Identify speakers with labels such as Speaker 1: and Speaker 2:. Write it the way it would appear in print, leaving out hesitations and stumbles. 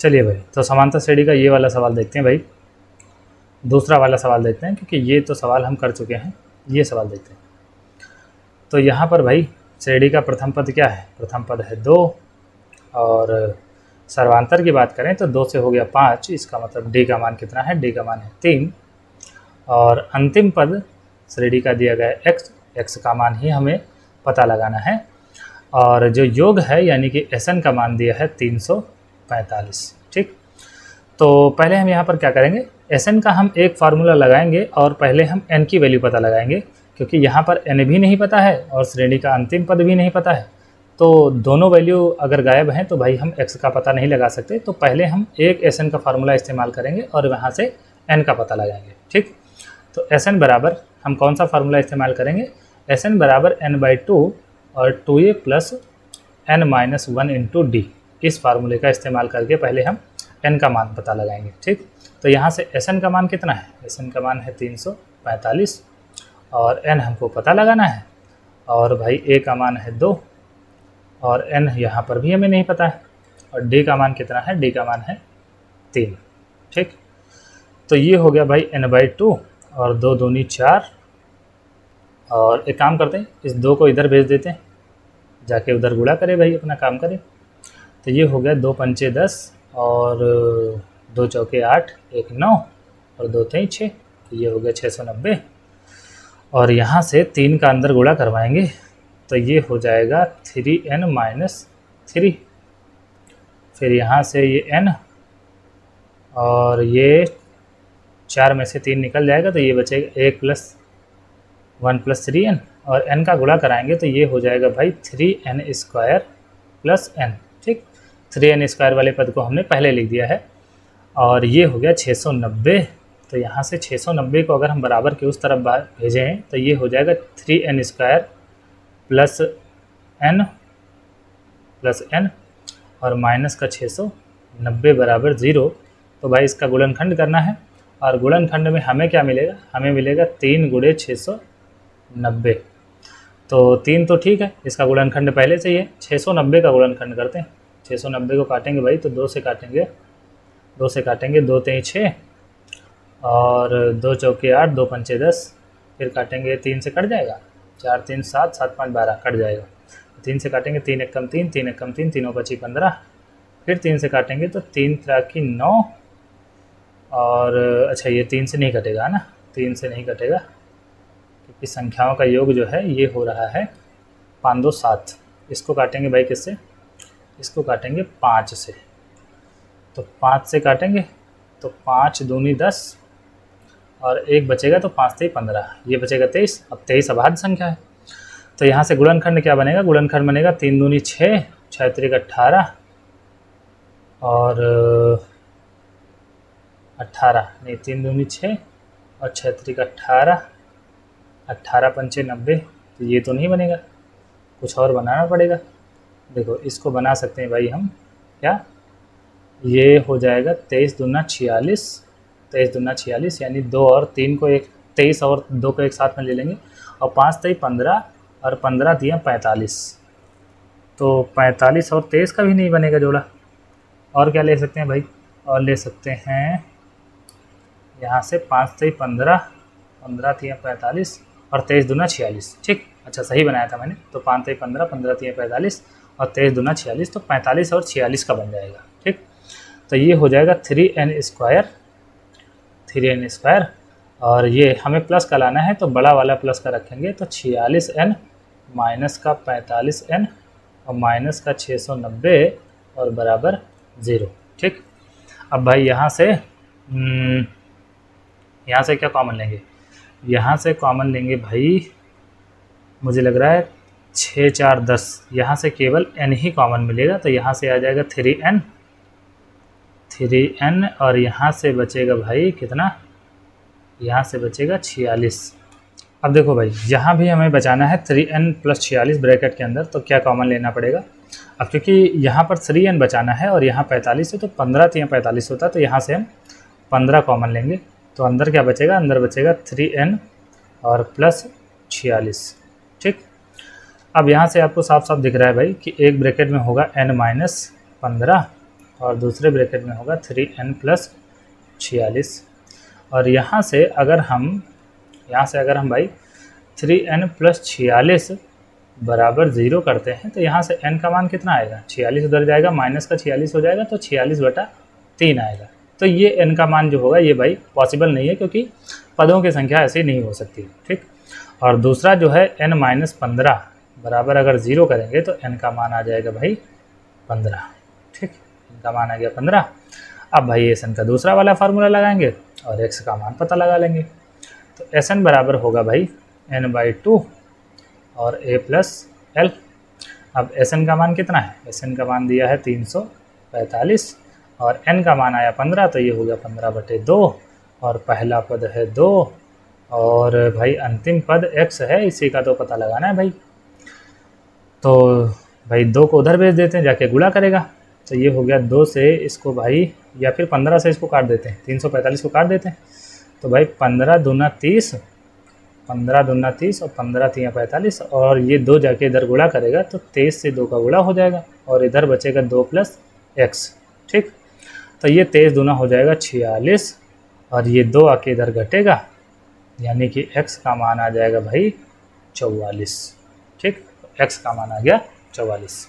Speaker 1: चलिए भाई, तो समांतर श्रेणी का ये वाला सवाल देखते हैं भाई, दूसरा वाला सवाल देखते हैं, क्योंकि ये तो सवाल हम कर चुके हैं। ये सवाल देखते हैं। तो यहाँ पर भाई श्रेणी का प्रथम पद क्या है? प्रथम पद है 2, और सर्वांतर की बात करें तो 2 से हो गया 5, इसका मतलब डी का मान कितना है? डी का मान है 3। और अंतिम पद श्रेणी का दिया गया एक्स, एक्स का मान ही हमें पता लगाना है। और जो योग है यानी कि एसएन का मान दिया है 345। ठीक, तो पहले हम यहाँ पर क्या करेंगे, एसएन का हम एक फार्मूला लगाएंगे और पहले हम एन की वैल्यू पता लगाएंगे, क्योंकि यहाँ पर एन भी नहीं पता है और श्रेणी का अंतिम पद भी नहीं पता है। तो दोनों वैल्यू अगर गायब हैं तो भाई हम एक्स का पता नहीं लगा सकते। तो पहले हम एक एसएन का फार्मूला इस्तेमाल करेंगे और वहाँ से एन का पता लगाएंगे। ठीक, तो एसएन बराबर हम कौन सा फार्मूला इस्तेमाल करेंगे? एसएन बराबर n/2 और 2a plus n-1 into D. इस फार्मूले का इस्तेमाल करके पहले हम n का मान पता लगाएंगे। ठीक, तो यहाँ से Sn का मान कितना है? Sn का मान है 345 और n हमको पता लगाना है। और भाई a का मान है 2 और n यहाँ पर भी हमें नहीं पता है। और d का मान कितना है? d का मान है 3। ठीक, तो ये हो गया भाई n/2 और 2 दूनी 4। और एक काम करते हैं, इस 2 को इधर भेज देते हैं, जाके उधर गुणा करे भाई, अपना काम करे। तो ये हो गया 2 पंचे 10 और 2 चौके 8, 1 9 और 2 3 6। तो ये हो गया 690। और यहाँ से 3 का अंदर गुणा करवाएंगे तो ये हो जाएगा 3n-3। फिर यहाँ से ये n और ये 4 में से 3 निकल जाएगा तो ये बचेगा 1 + 1 + 3n। और n का गुणा कराएंगे तो ये हो जाएगा भाई 3n² + n। ठीक, 3n² वाले पद को हमने पहले लिख दिया है। और ये हो गया 690। तो यहाँ से 690 को अगर हम बराबर के उस तरफ भेजें तो ये हो जाएगा 3n² + n और माइनस का 690 बराबर 0। तो भाई इसका गुणनखंड करना है और गुणनखंड में हमें क्या मिलेगा? हमें मिलेगा 3 × 690। तो 3 तो ठीक है, इसका गुणनखंड पहले से ही है। 690 का गुणनखंड करते हैं। 690 को काटेंगे भाई तो 2 से काटेंगे, 2 से काटेंगे, 2 3 6 और 2 चौके 8, 2 पंचे 10। फिर काटेंगे, 3 से कट जाएगा, 4 3 7, 7 5 12 कट जाएगा। 3 से काटेंगे, 3 1 कम 3, 3 1 कम 3, 3 5 15। फिर 3 से काटेंगे तो 3 3 9 और अच्छा ये 3 से नहीं कटेगा ना, 3 से नहीं कटेगा क्योंकि संख्याओं का योग जो है ये हो रहा है 5 2 7। इसको काटेंगे भाई किससे? इसको काटेंगे 5 से। तो 5 से काटेंगे तो 5 दूनी 10 और 1 बचेगा तो 5 3 15, ये बचेगा 23। अब 23 अभाज्य संख्या है तो यहाँ से गुणनखंड क्या बनेगा? गुणनखंड बनेगा 3 दूनी 6, 6 3 18 और 18 नहीं, 3 दूनी 6 और 6 3 18, 18 पंचे 90। तो ये तो नहीं बनेगा, कुछ और बनाना पड़ेगा। देखो इसको बना सकते हैं भाई हम, क्या ये हो जाएगा 23 दूना 46, 23 दूना 46 यानी 2 और 3 को एक, 23 और 2 को एक साथ में ले लेंगे और 5 3 15 और 15 दिया 45। तो 45 और 23 का भी नहीं बनेगा जोड़ा। और क्या ले सकते हैं भाई? और ले सकते हैं यहाँ से 5 3 15, 15 दिया 45 और 23 दूना 46। ठीक, अच्छा सही बनाया था मैंने। तो 5 3 15, 15 दिया 45 और 23 दूना 46, तो 45 और 46 का बन जाएगा। ठीक, तो ये हो जाएगा 3n² और ये हमें प्लस का लाना है तो बड़ा वाला प्लस का रखेंगे तो 46n माइनस का 45n और माइनस का 690 और बराबर 0। ठीक, अब भाई यहाँ से क्या कॉमन लेंगे? यहाँ से कॉमन लेंगे भाई, मुझे लग रहा है 6 4 10, यहाँ से केवल n ही कॉमन मिलेगा। तो यहाँ से आ जाएगा 3n और यहाँ से बचेगा भाई कितना? यहाँ से बचेगा 46। अब देखो भाई यहाँ भी हमें बचाना है 3n + 46 ब्रैकेट के अंदर, तो क्या कॉमन लेना पड़ेगा? अब क्योंकि यहाँ पर 3n बचाना है और यहाँ 45 है तो 15 3 45 होता है, तो यहाँ से हम 15 कॉमन लेंगे। तो अंदर क्या बचेगा? अंदर बचेगा 3n और प्लस 46। ठीक, अब यहाँ से आपको साफ साफ दिख रहा है भाई कि एक ब्रैकेट में होगा n - 15 और दूसरे ब्रैकेट में होगा 3n प्लस 46। और यहाँ से अगर हम भाई 3n प्लस 46 बराबर 0 करते हैं तो यहाँ से n का मान कितना आएगा, 46 उधर जाएगा, माइनस का 46 हो जाएगा तो 46/3 आएगा। तो ये n का मान जो होगा ये भाई पॉसिबल नहीं है, क्योंकि पदों की संख्या ऐसी नहीं हो सकती, ठीक। और दूसरा जो है n-15 बराबर अगर 0 करेंगे तो n का मान आ जाएगा भाई 15, ठीक। n का मान आ गया 15। अब भाई Sn का दूसरा वाला फार्मूला लगाएंगे और x का मान पता लगा लेंगे। तो Sn बराबर होगा भाई n/2 और a प्लस एल। अब Sn का मान कितना है, Sn का मान दिया है 345 और n का मान आया 15, तो ये हो गया 15/2 और पहला पद है 2 और भाई अंतिम पद x है, इसी का तो पता लगाना है भाई। तो भाई 2 को उधर भेज देते हैं, जाके गुणा करेगा, तो ये हो गया 2 से इसको भाई, या फिर 15 से इसको काट देते हैं, 345 को काट देते हैं। तो भाई 15 दूना 30 और 15 3 45 और ये 2 जाके इधर गुणा करेगा तो 23 से 2 का गुणा हो जाएगा और इधर बचेगा 2 प्लस x, ठीक। तो ये 23 दूना हो जाएगा 46 और ये 2 आके इधर घटेगा, यानी कि x का मान आ जाएगा भाई 44, ठीक। x का मान आ गया 44।